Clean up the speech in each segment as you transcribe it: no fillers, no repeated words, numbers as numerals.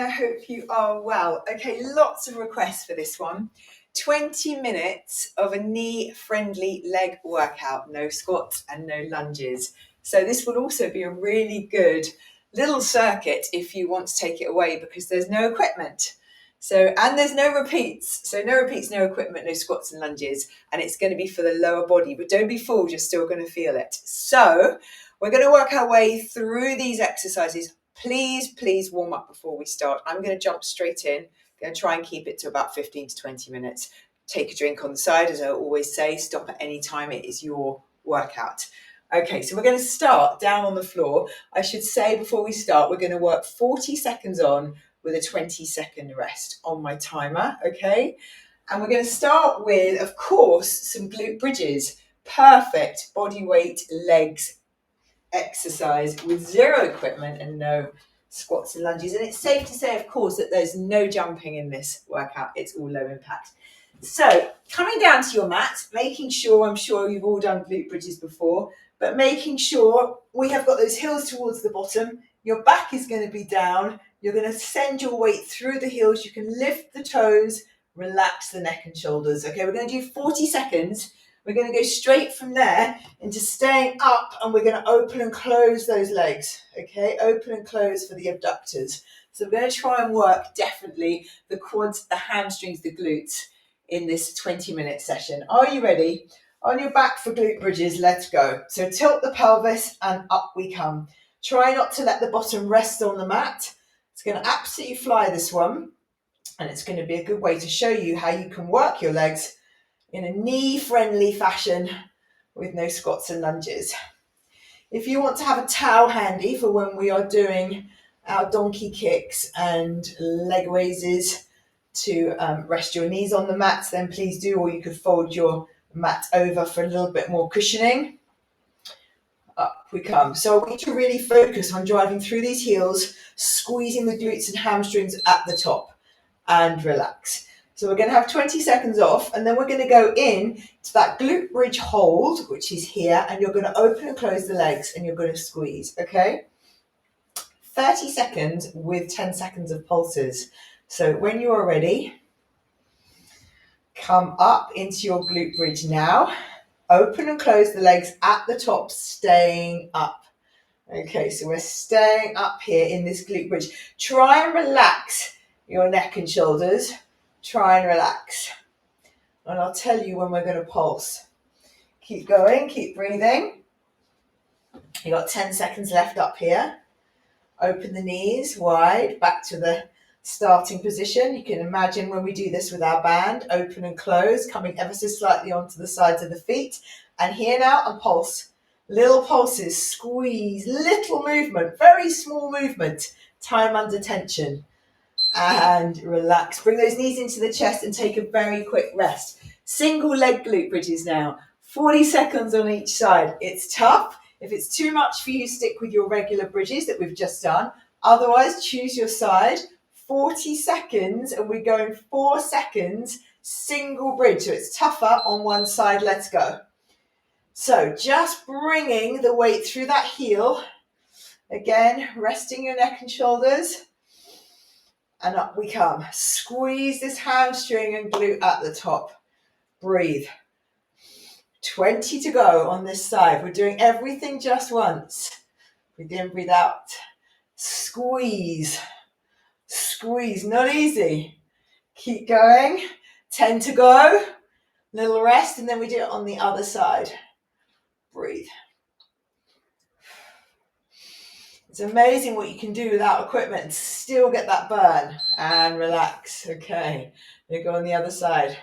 I hope you are well. Okay, lots of requests for this one. 20 minutes of a knee-friendly leg workout, no squats and no lunges. So this would also be a really good little circuit if you want to take it away because there's no equipment. And there's no repeats. So no repeats, no equipment, no squats and lunges. And it's going to be for the lower body, but don't be fooled, you're still going to feel it. So we're going to work our way through these exercises. Please warm up before we start. I'm going to jump straight in. I'm going to try and keep it to about 15 to 20 minutes. Take a drink on the side, as I always say. Stop at any time. It is your workout. Okay, so we're going to start down on the floor. I should say before we start, we're going to work 40 seconds on with a 20-second rest on my timer, okay? And we're going to start with, of course, some glute bridges. Perfect body weight legs exercise with zero equipment and no squats and lunges. And it's safe to say, of course, that there's no jumping in this workout. It's all low impact. So coming down to your mat, making sure, I'm sure you've all done glute bridges before, but making sure we have got those heels towards the bottom. Your back is going to be down. You're going to send your weight through the heels. You can lift the toes, relax the neck and shoulders. Okay, we're going to do 40 seconds. We're going to go straight from there into staying up, and we're going to open and close those legs, okay? Open and close for the abductors. So we're going to try and work definitely the quads, the hamstrings, the glutes in this 20-minute session. Are you ready? On your back for glute bridges, let's go. So tilt the pelvis and up we come. Try not to let the bottom rest on the mat. It's going to absolutely fly, this one, and it's going to be a good way to show you how you can work your legs in a knee-friendly fashion with no squats and lunges. If you want to have a towel handy for when we are doing our donkey kicks and leg raises to rest your knees on the mat, then please do, or you could fold your mat over for a little bit more cushioning. Up we come. So I want you to really focus on driving through these heels, squeezing the glutes and hamstrings at the top, and relax. So we're going to have 20 seconds off, and then we're going to go in to that glute bridge hold, which is here, and you're going to open and close the legs, and you're going to squeeze, okay? 30 seconds with 10 seconds of pulses. So when you are ready, come up into your glute bridge now. Open and close the legs at the top, staying up. Okay, so we're staying up here in this glute bridge. Try and relax your neck and shoulders. Try and relax. And I'll tell you when we're going to pulse. Keep going, keep breathing. You've got 10 seconds left up here. Open the knees wide, back to the starting position. You can imagine when we do this with our band, open and close, coming ever so slightly onto the sides of the feet. And here now, a pulse. Little pulses, squeeze, little movement, very small movement, time under tension. And relax. Bring those knees into the chest and take a very quick rest. Single leg glute bridges now. 40 seconds on each side. It's tough. If it's too much for you, stick with your regular bridges that we've just done. Otherwise, choose your side. 40 seconds, and we're going 4 seconds, single bridge. So it's tougher on one side. Let's go. So just bringing the weight through that heel. Again, resting your neck and shoulders. And up we come. Squeeze this hamstring and glute at the top. Breathe. 20 to go on this side. We're doing everything just once. Breathe in, breathe out. Squeeze. Squeeze. Not easy. Keep going. 10 to go. Little rest, and then we do it on the other side. Breathe. It's amazing what you can do without equipment and still get that burn. And relax. Okay. You go on the other side.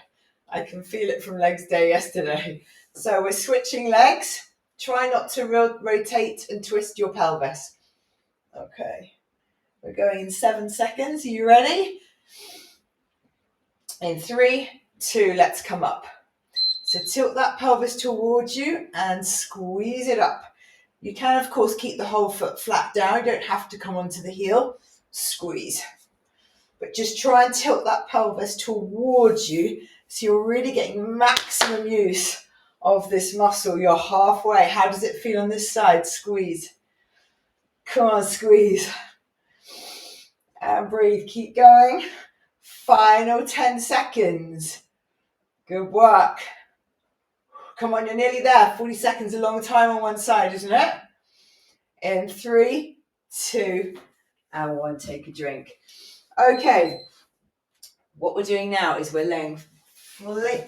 I can feel it from legs day yesterday. So we're switching legs. Try not to rotate and twist your pelvis. Okay. We're going in 7 seconds. Are you ready? In 3, 2, let's come up. So tilt that pelvis towards you and squeeze it up. You can, of course, keep the whole foot flat down. You don't have to come onto the heel. Squeeze. But just try and tilt that pelvis towards you so you're really getting maximum use of this muscle. You're halfway. How does it feel on this side? Squeeze. Come on, squeeze. And breathe, keep going. Final 10 seconds. Good work. Come on, you're nearly there. 40 seconds, a long time on one side, isn't it? In 3, 2, and 1, take a drink. Okay, what we're doing now is we're laying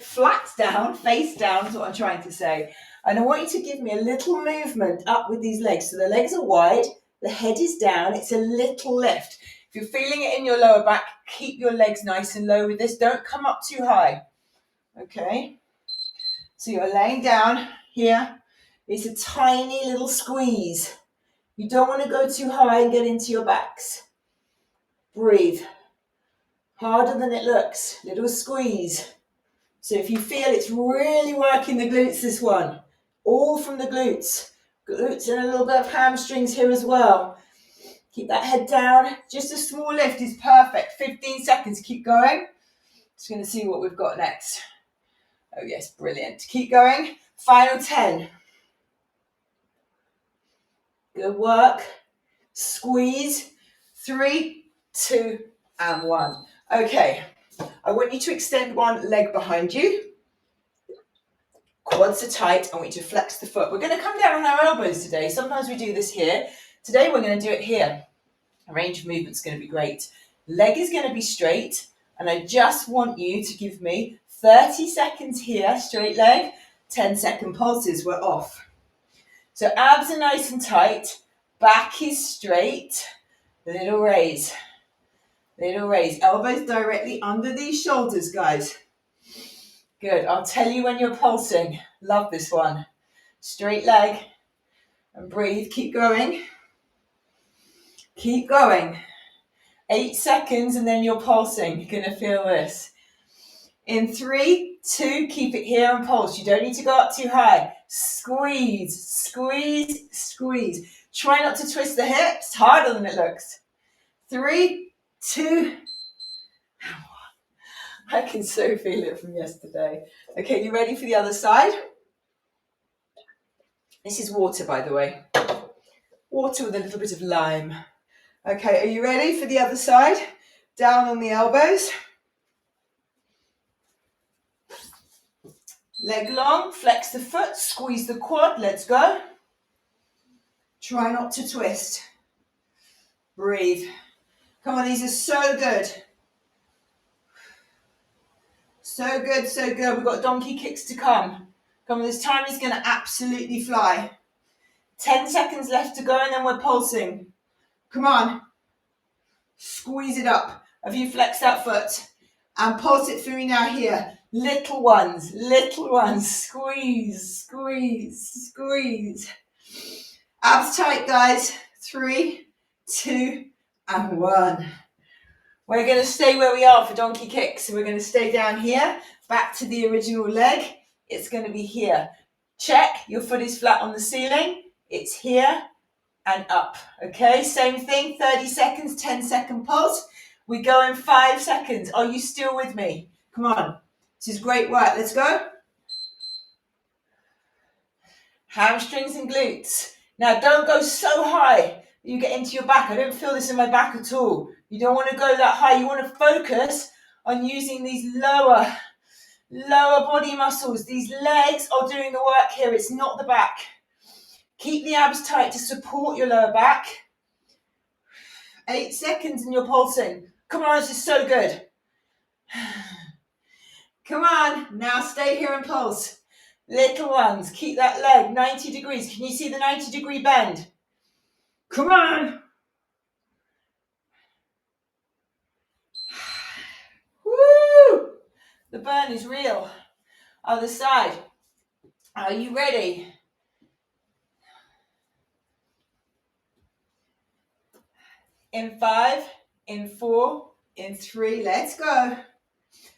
flat down, face down is what I'm trying to say. And I want you to give me a little movement up with these legs. So the legs are wide, the head is down, it's a little lift. If you're feeling it in your lower back, keep your legs nice and low with this. Don't come up too high. Okay? So you're laying down here. It's a tiny little squeeze. You don't want to go too high and get into your backs. Breathe. Harder than it looks. Little squeeze. So if you feel it's really working the glutes, this one. All from the glutes. Glutes and a little bit of hamstrings here as well. Keep that head down. Just a small lift is perfect. 15 seconds. Keep going. Just going to see what we've got next. Oh yes, brilliant. Keep going. Final 10. Good work. Squeeze. 3, 2, and 1. Okay. I want you to extend one leg behind you. Quads are tight. I want you to flex the foot. We're going to come down on our elbows today. Sometimes we do this here. Today we're going to do it here. The range of movement's going to be great. Leg is going to be straight. And I just want you to give me 30 seconds here, straight leg, 10-second pulses, we're off. So abs are nice and tight, back is straight, little raise, elbows directly under these shoulders, guys. Good, I'll tell you when you're pulsing. Love this one. Straight leg, and breathe, keep going. Keep going. 8 seconds and then you're pulsing. You're gonna feel this. In 3, 2, keep it here and pulse. You don't need to go up too high. Squeeze, squeeze, squeeze. Try not to twist the hips. It's harder than it looks. 3, 2, 1. I can so feel it from yesterday. Okay, you ready for the other side? This is water, by the way. Water with a little bit of lime. Okay, are you ready for the other side? Down on the elbows. Leg long, flex the foot, squeeze the quad, let's go. Try not to twist. Breathe. Come on, these are so good. So good, so good. We've got donkey kicks to come. Come on, this time is going to absolutely fly. 10 seconds left to go and then we're pulsing. Come on. Squeeze it up. Have you flexed that foot? And pulse it for me now here. Little ones, squeeze, squeeze, squeeze. Abs tight, guys. 3, 2, and 1. We're going to stay where we are for donkey kicks. So we're going to stay down here, back to the original leg. It's going to be here. Check, your foot is flat on the ceiling. It's here and up. Okay, same thing, 30 seconds, 10-second pulse. We go in 5 seconds. Are you still with me? Come on. This is great work. Let's go. Hamstrings and glutes. Now, don't go so high that you get into your back. I don't feel this in my back at all. You don't want to go that high. You want to focus on using these lower body muscles. These legs are doing the work here. It's not the back. Keep the abs tight to support your lower back. 8 seconds and you're pulsing. Come on, this is so good. Come on, now stay here and pulse. Little ones, keep that leg 90 degrees. Can you see the 90-degree bend? Come on. Woo! The burn is real. Other side. Are you ready? In 5, in 4, in 3, let's go.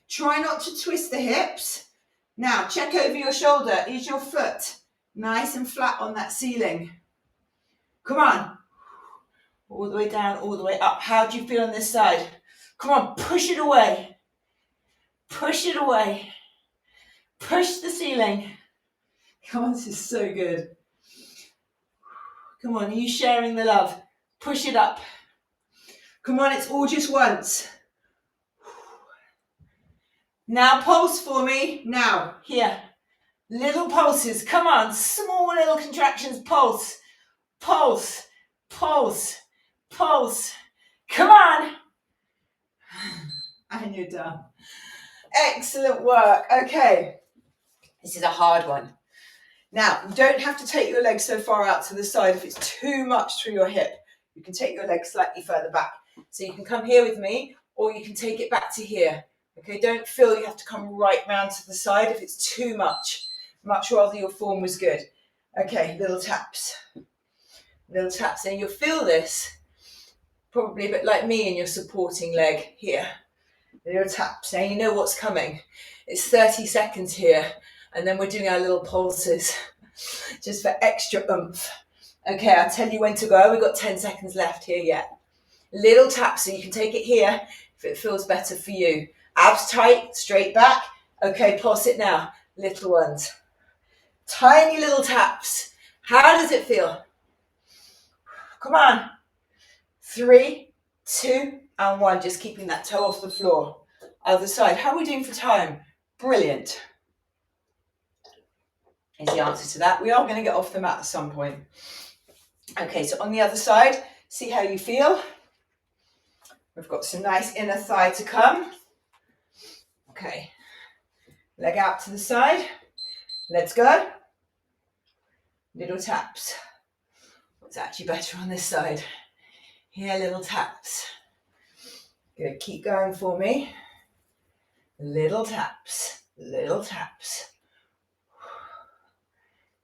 Try not to twist the hips. Now, check over your shoulder. Is your foot nice and flat on that ceiling? Come on. All the way down, all the way up. How do you feel on this side? Come on, push it away. Push it away. Push the ceiling. Come on, this is so good. Come on, are you sharing the love? Push it up. Come on, it's all just once. Now pulse for me. Now, here. Little pulses. Come on, small little contractions. Pulse, pulse, pulse, pulse. Come on. And you're done. Excellent work. Okay. This is a hard one. Now, you don't have to take your legs so far out to the side if it's too much through your hip. You can take your legs slightly further back. So you can come here with me, or you can take it back to here. Okay, don't feel you have to come right round to the side if it's too much. Much rather your form was good. Okay, little taps. Little taps. And you'll feel this probably a bit like me in your supporting leg here. Little taps. Now you know what's coming. It's 30 seconds here. And then we're doing our little pulses, just for extra oomph. Okay, I'll tell you when to go. We've got 10 seconds left here yet. Little taps, so you can take it here if it feels better for you. Abs tight, straight back. Okay, pulse it now. Little ones. Tiny little taps. How does it feel? Come on. 3, 2, and 1. Just keeping that toe off the floor. Other side. How are we doing for time? Brilliant. Is the answer to that. We are going to get off the mat at some point. Okay, so on the other side, see how you feel. We've got some nice inner thigh to come. Okay, leg out to the side. Let's go. Little taps. It's actually better on this side. Here, little taps. Good, keep going for me. Little taps, little taps.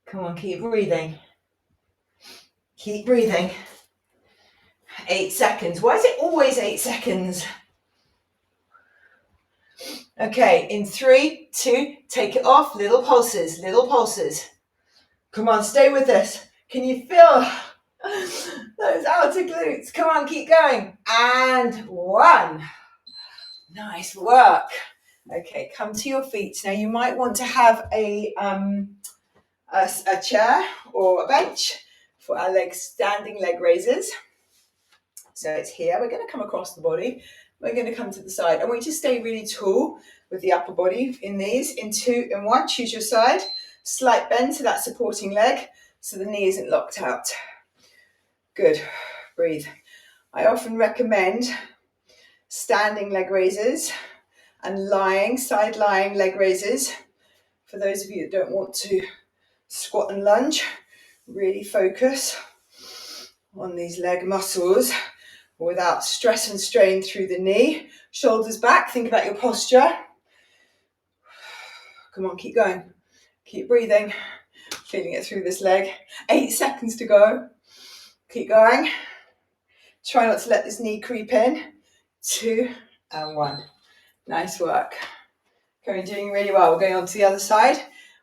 Come on, keep breathing. Keep breathing. 8 seconds. Why is it always 8 seconds? Okay, in 3, 2, take it off. Little pulses, little pulses. Come on, stay with this. Can you feel those outer glutes? Come on, keep going. And 1. Nice work. Okay, come to your feet. Now you might want to have a chair or a bench for our standing leg raises. So it's here. We're going to come across the body. We're going to come to the side. I want you to stay really tall with the upper body in these. In 2 and 1, choose your side. Slight bend to that supporting leg so the knee isn't locked out. Good. Breathe. I often recommend standing leg raises and side lying leg raises. For those of you that don't want to squat and lunge, really focus on these leg muscles without stress and strain through the knee. Shoulders back, think about your posture. Come on, keep going. Keep breathing. Feeling it through this leg. 8 seconds to go. Keep going. Try not to let this knee creep in. 2 and 1. Nice work. Okay, doing really well. We're going on to the other side.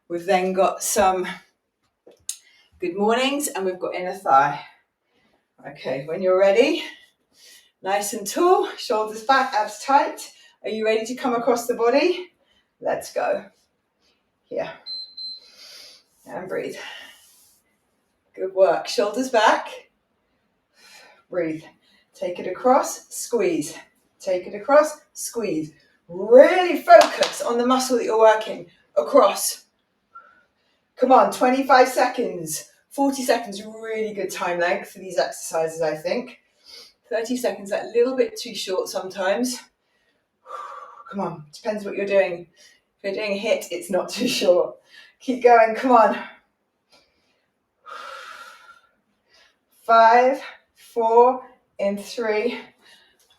We've then got some good mornings and we've got inner thigh. Okay, when you're ready, nice and tall, shoulders back, abs tight. Are you ready to come across the body? Let's go. Here. And breathe. Good work. Shoulders back. Breathe. Take it across, squeeze. Take it across, squeeze. Really focus on the muscle that you're working across. Come on, 25 seconds. 40 seconds, really good time length for these exercises, I think. 30 seconds, a little bit too short sometimes. Come on, depends what you're doing. If you're doing a HIIT, it's not too short. Keep going, come on. 5, 4, in 3,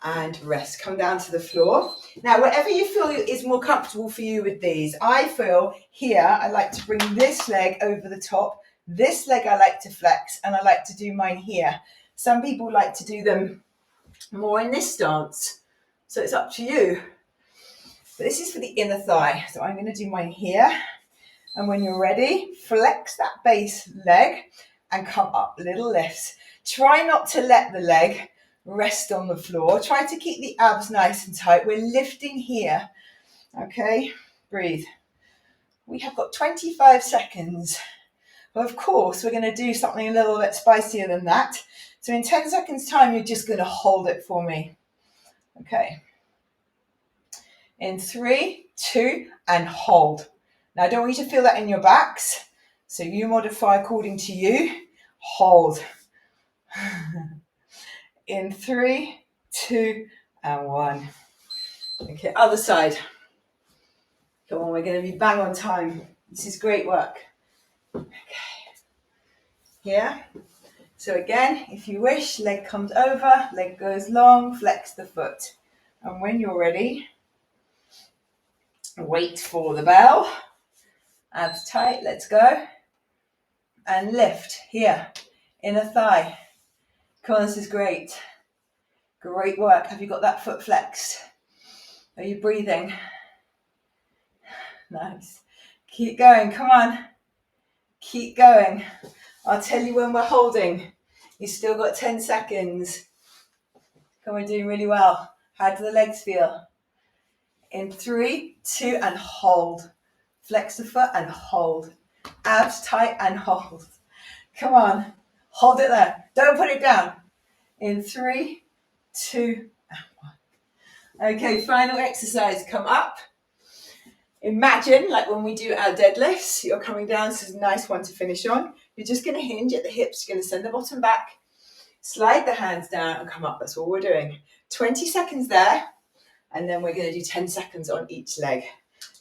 and rest. Come down to the floor. Now, whatever you feel is more comfortable for you with these. I feel here, I like to bring this leg over the top. This leg I like to flex, and I like to do mine here. Some people like to do them more in this stance. So it's up to you. But this is for the inner thigh. So I'm going to do mine here. And when you're ready, flex that base leg and come up, little lifts. Try not to let the leg rest on the floor. Try to keep the abs nice and tight. We're lifting here. Okay, breathe. We have got 25 seconds. Of course, we're going to do something a little bit spicier than that. So in 10 seconds time, you're just going to hold it for me. Okay. In 3, 2, and hold. Now I don't want you to feel that in your backs. So you modify according to you. Hold. In 3, 2, and 1. Okay, other side. Come on, we're going to be bang on time. This is great work. Okay. Here. So again, if you wish, leg comes over, leg goes long, flex the foot. And when you're ready, wait for the bell. Abs tight, let's go. And lift here, inner thigh. Come on, this is great. Great work. Have you got that foot flexed? Are you breathing? Nice. Keep going, come on. Keep going. I'll tell you when we're holding. You've still got 10 seconds. Come on, doing really well. How do the legs feel? In 3, 2, and hold. Flex the foot and hold. Abs tight and hold. Come on. Hold it there. Don't put it down. In 3, 2, and 1. Okay, final exercise. Come up. Imagine, like when we do our deadlifts, you're coming down. This is a nice one to finish on. You're just going to hinge at the hips. You're going to send the bottom back. Slide the hands down and come up. That's all we're doing. 20 seconds there. And then we're going to do 10 seconds on each leg.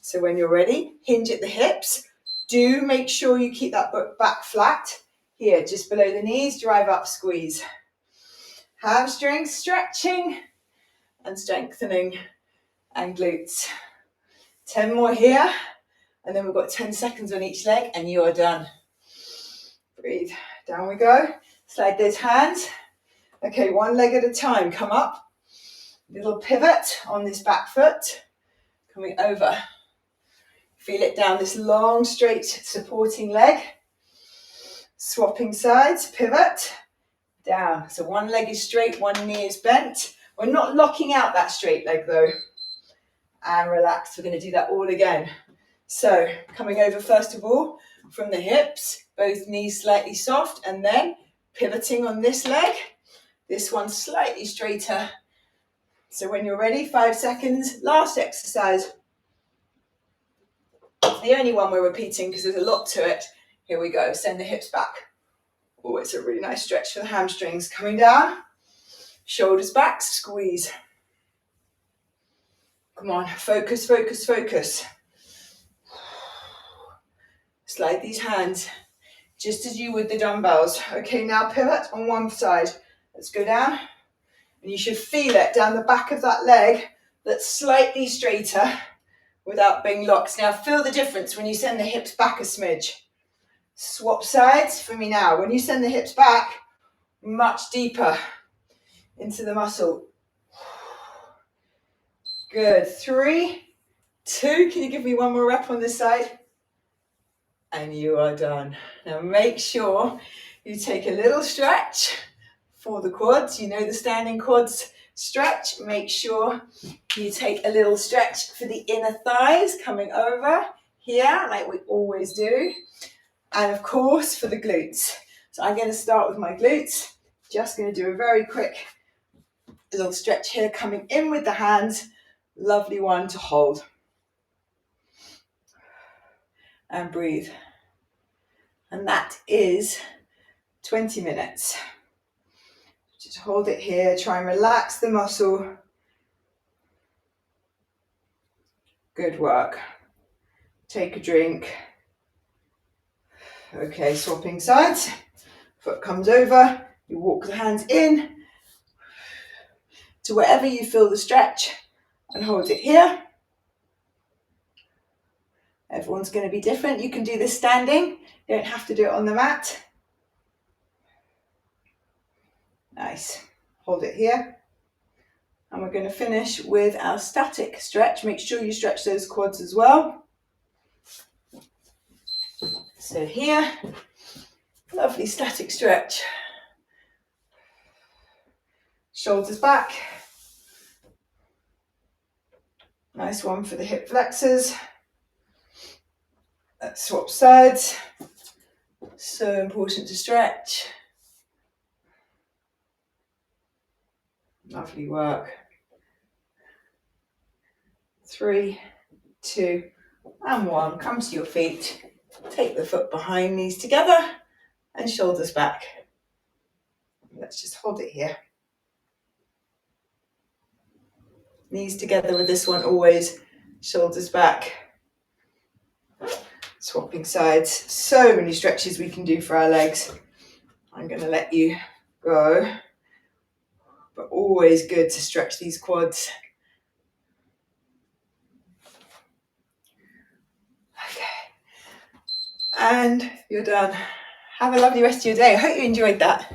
So when you're ready, hinge at the hips. Do make sure you keep that back flat. Here, just below the knees, drive up, squeeze. Hamstrings stretching and strengthening, and glutes. 10 more here, and then we've got 10 seconds on each leg, and you are done. Breathe. Down we go. Slide those hands. Okay, one leg at a time. Come up. Little pivot on this back foot. Coming over. Feel it down this long, straight, supporting leg. Swapping sides, pivot, down. So one leg is straight, one knee is bent. We're not locking out that straight leg though. And relax, we're going to do that all again. So coming over first of all from the hips, both knees slightly soft, and then pivoting on this leg. This one slightly straighter. So when you're ready, 5 seconds, last exercise. The only one we're repeating because there's a lot to it. Here we go, send the hips back. Oh, it's a really nice stretch for the hamstrings. Coming down, shoulders back, squeeze. Come on, focus, focus, focus. Slide these hands, just as you would the dumbbells. Okay, now pivot on one side. Let's go down. And you should feel it down the back of that leg that's slightly straighter without being locked. Now feel the difference when you send the hips back a smidge. Swap sides for me now. When you send the hips back, much deeper into the muscle. Good. 3, 2. Can you give me one more rep on this side? And you are done. Now make sure you take a little stretch for the quads. You know the standing quads stretch. Make sure you take a little stretch for the inner thighs coming over here like we always do. And of course for the glutes. So I'm going to start with my glutes. Just going to do a very quick little stretch here, coming in with the hands. Lovely one to hold. And breathe. And that is 20 minutes. Just hold it here. Try and relax the muscle. Good work. Take a drink. Okay, swapping sides. Foot comes over. You walk the hands in to wherever you feel the stretch and hold it here. Everyone's going to be different. You can do this standing. You don't have to do it on the mat. Nice. Hold it here. And we're going to finish with our static stretch. Make sure you stretch those quads as well. So here, lovely static stretch. Shoulders back. Nice one for the hip flexors. Let's swap sides. So important to stretch. Lovely work. 3, 2, and 1. Come to your feet. Take the foot behind, knees together, and shoulders back. Let's just hold it here. Knees together with this one always, shoulders back. Swapping sides. So many stretches we can do for our legs. I'm going to let you go, but always good to stretch these quads. Okay, and you're done. Have a lovely rest of your day. I hope you enjoyed that.